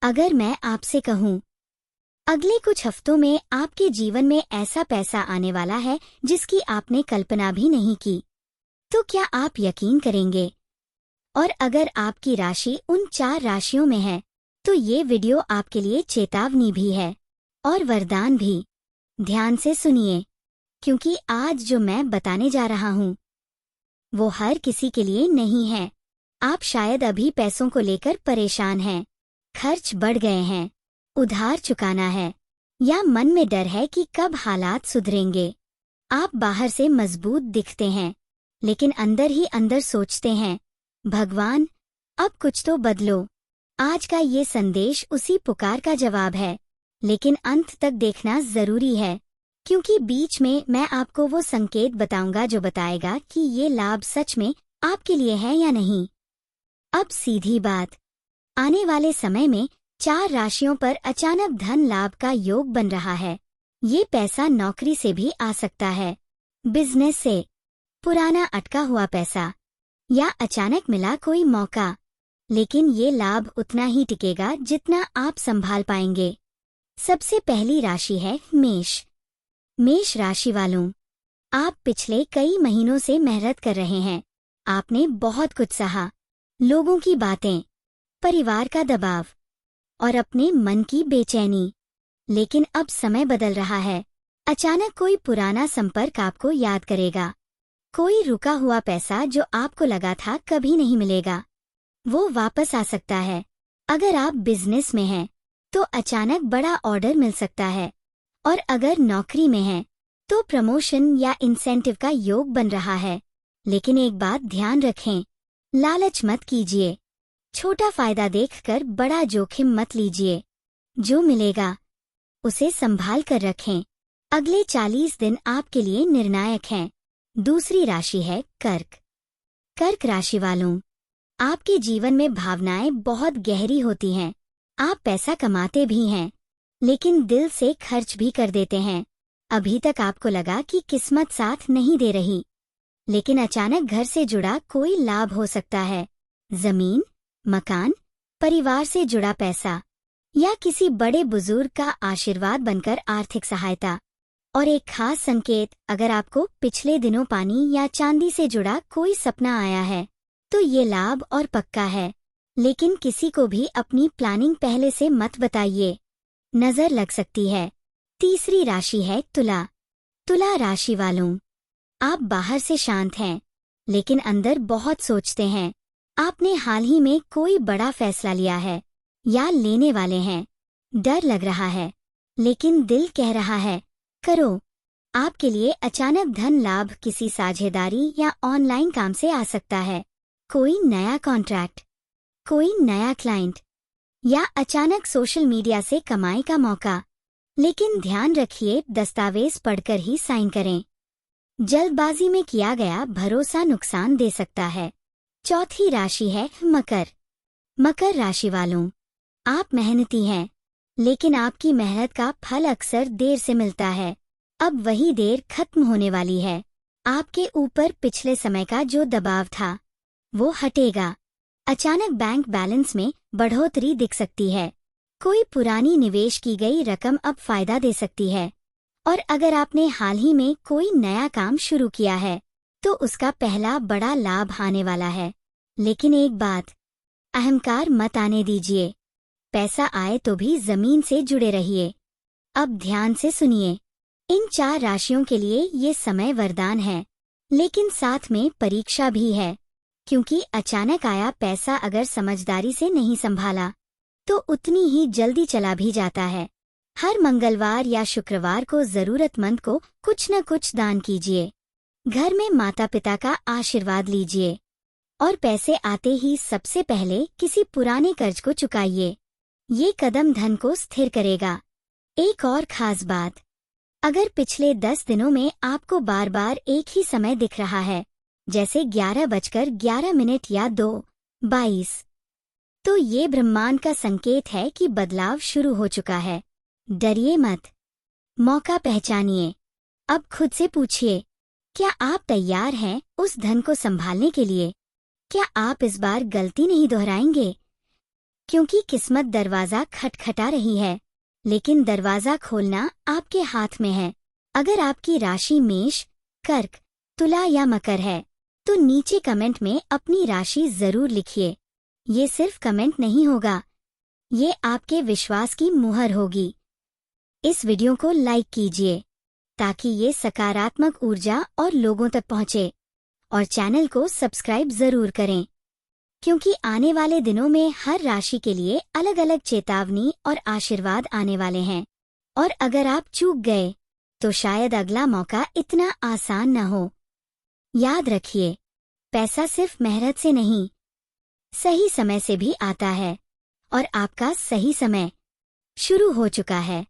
अगर मैं आपसे कहूं, अगले कुछ हफ्तों में आपके जीवन में ऐसा पैसा आने वाला है जिसकी आपने कल्पना भी नहीं की, तो क्या आप यकीन करेंगे? और अगर आपकी राशि उन 4 राशियों में है, तो ये वीडियो आपके लिए चेतावनी भी है और वरदान भी। ध्यान से सुनिए, क्योंकि आज जो मैं बताने जा रहा हूं, वो हर किसी के लिए नहीं है। आप शायद अभी पैसों को लेकर परेशान हैं, खर्च बढ़ गए हैं, उधार चुकाना है, या मन में डर है कि कब हालात सुधरेंगे। आप बाहर से मजबूत दिखते हैं, लेकिन अंदर ही अंदर सोचते हैं, भगवान, अब कुछ तो बदलो। आज का ये संदेश उसी पुकार का जवाब है, लेकिन अंत तक देखना जरूरी है, क्योंकि बीच में मैं आपको वो संकेत बताऊंगा जो बताएगा कि ये लाभ सच में आपके लिए है या नहीं। अब सीधी बात, आने वाले समय में 4 राशियों पर अचानक धन लाभ का योग बन रहा है। ये पैसा नौकरी से भी आ सकता है, बिजनेस से, पुराना अटका हुआ पैसा, या अचानक मिला कोई मौका। लेकिन ये लाभ उतना ही टिकेगा जितना आप संभाल पाएंगे। सबसे पहली राशि है मेष। मेष राशि वालों, आप पिछले कई महीनों से मेहनत कर रहे हैं। आपने बहुत कुछ सहा, लोगों की बातें, परिवार का दबाव और अपने मन की बेचैनी। लेकिन अब समय बदल रहा है। अचानक कोई पुराना संपर्क आपको याद करेगा। कोई रुका हुआ पैसा जो आपको लगा था कभी नहीं मिलेगा, वो वापस आ सकता है। अगर आप बिजनेस में हैं, तो अचानक बड़ा ऑर्डर मिल सकता है। और अगर नौकरी में हैं, तो प्रमोशन या इंसेंटिव का योग बन रहा है। लेकिन एक बात ध्यान रखें, लालच मत कीजिए। छोटा फायदा देखकर बड़ा जोखिम मत लीजिए। जो मिलेगा, उसे संभाल कर रखें। अगले 40 दिन आपके लिए निर्णायक हैं। दूसरी राशि है कर्क। कर्क राशि वालों, आपके जीवन में भावनाएं बहुत गहरी होती हैं। आप पैसा कमाते भी हैं, लेकिन दिल से खर्च भी कर देते हैं। अभी तक आपको लगा कि किस्मत साथ नहीं दे रही, लेकिन अचानक घर से जुड़ा कोई लाभ हो सकता है। जमीन, मकान, परिवार से जुड़ा पैसा, या किसी बड़े बुजुर्ग का आशीर्वाद बनकर आर्थिक सहायता। और एक खास संकेत, अगर आपको पिछले दिनों पानी या चांदी से जुड़ा कोई सपना आया है, तो ये लाभ और पक्का है। लेकिन किसी को भी अपनी प्लानिंग पहले से मत बताइए, नजर लग सकती है। तीसरी राशि है तुला। तुला राशि वालों, आप बाहर से शांत हैं, लेकिन अंदर बहुत सोचते हैं। आपने हाल ही में कोई बड़ा फैसला लिया है या लेने वाले हैं। डर लग रहा है, लेकिन दिल कह रहा है, करो। आपके लिए अचानक धन लाभ किसी साझेदारी या ऑनलाइन काम से आ सकता है। कोई नया कॉन्ट्रैक्ट, कोई नया क्लाइंट, या अचानक सोशल मीडिया से कमाई का मौका। लेकिन ध्यान रखिए, दस्तावेज पढ़कर ही साइन करें। जल्दबाजी में किया गया भरोसा नुकसान दे सकता है। चौथी राशि है मकर। मकर राशि वालों, आप मेहनती हैं, लेकिन आपकी मेहनत का फल अक्सर देर से मिलता है। अब वही देर खत्म होने वाली है। आपके ऊपर पिछले समय का जो दबाव था, वो हटेगा। अचानक बैंक बैलेंस में बढ़ोतरी दिख सकती है। कोई पुरानी निवेश की गई रकम अब फायदा दे सकती है। और अगर आपने हाल ही में कोई नया काम शुरू किया है, तो उसका पहला बड़ा लाभ आने वाला है। लेकिन एक बात, अहंकार मत आने दीजिए। पैसा आए तो भी जमीन से जुड़े रहिए। अब ध्यान से सुनिए, इन 4 राशियों के लिए ये समय वरदान है, लेकिन साथ में परीक्षा भी है। क्योंकि अचानक आया पैसा अगर समझदारी से नहीं संभाला, तो उतनी ही जल्दी चला भी जाता है। हर मंगलवार या शुक्रवार को जरूरतमंद को कुछ न कुछ दान कीजिए। घर में माता पिता का आशीर्वाद लीजिए। और पैसे आते ही सबसे पहले किसी पुराने कर्ज को चुकाइए। ये कदम धन को स्थिर करेगा। एक और खास बात, अगर पिछले 10 दिनों में आपको बार बार एक ही समय दिख रहा है, जैसे 11:11 या 2:22, तो ये ब्रह्मांड का संकेत है कि बदलाव शुरू हो चुका है। डरिए मत, मौका पहचानिए। अब खुद से पूछिए, क्या आप तैयार हैं उस धन को संभालने के लिए? क्या आप इस बार गलती नहीं दोहराएंगे? क्योंकि किस्मत दरवाजा खटखटा रही है, लेकिन दरवाजा खोलना आपके हाथ में है। अगर आपकी राशि मेष, कर्क, तुला या मकर है तो नीचे कमेंट में अपनी राशि जरूर लिखिए। ये सिर्फ कमेंट नहीं होगा, ये आपके विश्वास की मुहर होगी। इस वीडियो को लाइक कीजिए ताकि ये सकारात्मक ऊर्जा और लोगों तक पहुंचे, और चैनल को सब्सक्राइब जरूर करें, क्योंकि आने वाले दिनों में हर राशि के लिए अलग अलग चेतावनी और आशीर्वाद आने वाले हैं। और अगर आप चूक गए तो शायद अगला मौका इतना आसान न हो। याद रखिए, पैसा सिर्फ मेहनत से नहीं, सही समय से भी आता है, और आपका सही समय शुरू हो चुका है।